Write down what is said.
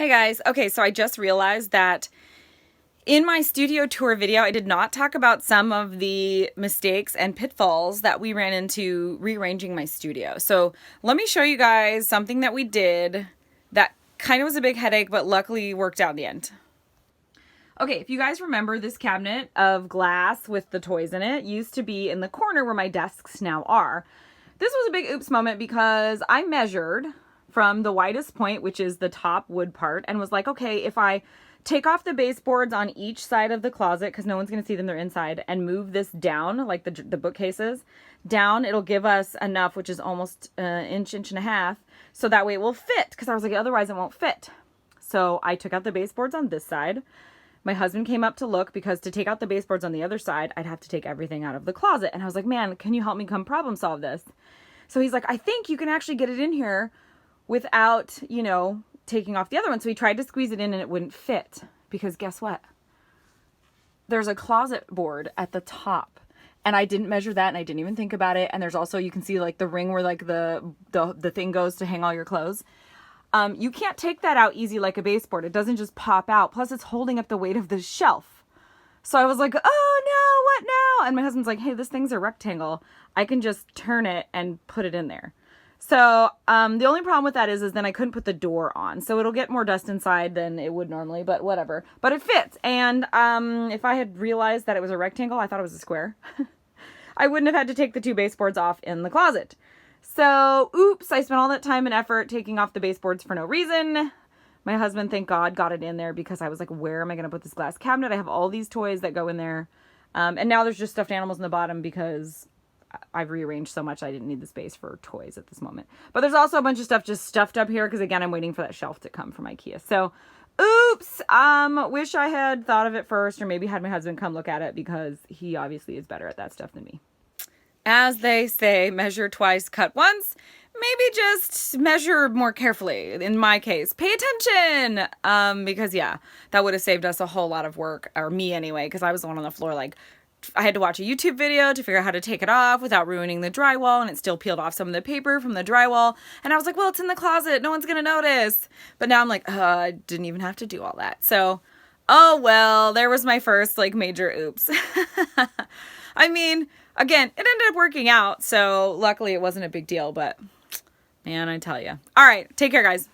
Hey guys, okay, so I just realized that in my studio tour video, I did not talk about some of the mistakes and pitfalls that we ran into rearranging my studio. So let me show you guys something that we did that kind of was a big headache, but luckily worked out in the end. Okay, if you guys remember, this cabinet of glass with the toys in it used to be in the corner where my desks now are. This was a big oops moment because I measured from the widest point, which is the top wood part, and was like, okay, if I take off the baseboards on each side of the closet, because no one's going to see them, they're inside, and move this down, like the bookcases, down, it'll give us enough, which is almost an inch and a half, so that way it will fit, because I was like, otherwise it won't fit. So I took out the baseboards on this side. My husband came up to look because to take out the baseboards on the other side, I'd have to take everything out of the closet. And I was like, man, can you help me come problem solve this? So he's like, I think you can actually get it in here without, taking off the other one. So he tried to squeeze it in and it wouldn't fit because guess what? There's a closet board at the top and I didn't measure that and I didn't even think about it. And there's also, you can see like the ring where like the thing goes to hang all your clothes. You can't take that out easy like a baseboard. It doesn't just pop out. Plus it's holding up the weight of the shelf. So I was like, oh no, what now? And my husband's like, hey, this thing's a rectangle. I can just turn it and put it in there. So the only problem with that is then I couldn't put the door on. So it'll get more dust inside than it would normally, but whatever. But it fits. And if I had realized that it was a rectangle, I thought it was a square. I wouldn't have had to take the two baseboards off in the closet. So, oops, I spent all that time and effort taking off the baseboards for no reason. My husband, thank God, got it in there because I was like, where am I going to put this glass cabinet? I have all these toys that go in there. And now there's just stuffed animals in the bottom because I've rearranged so much I didn't need the space for toys at this moment. But there's also a bunch of stuff just stuffed up here because, again, I'm waiting for that shelf to come from IKEA. So, oops, wish I had thought of it first or maybe had my husband come look at it because he obviously is better at that stuff than me. As they say, measure twice, cut once. Maybe just measure more carefully. In my case, pay attention. Because yeah, that would have saved us a whole lot of work, or me anyway, because I was the one on the floor. Like, I had to watch a YouTube video to figure out how to take it off without ruining the drywall, and it still peeled off some of the paper from the drywall. And I was like, well, it's in the closet. No one's gonna notice. But now I'm like, I didn't even have to do all that. So, oh well, there was my first like major oops. I mean, again, it ended up working out, so luckily it wasn't a big deal, but man, I tell you. All right, take care, guys.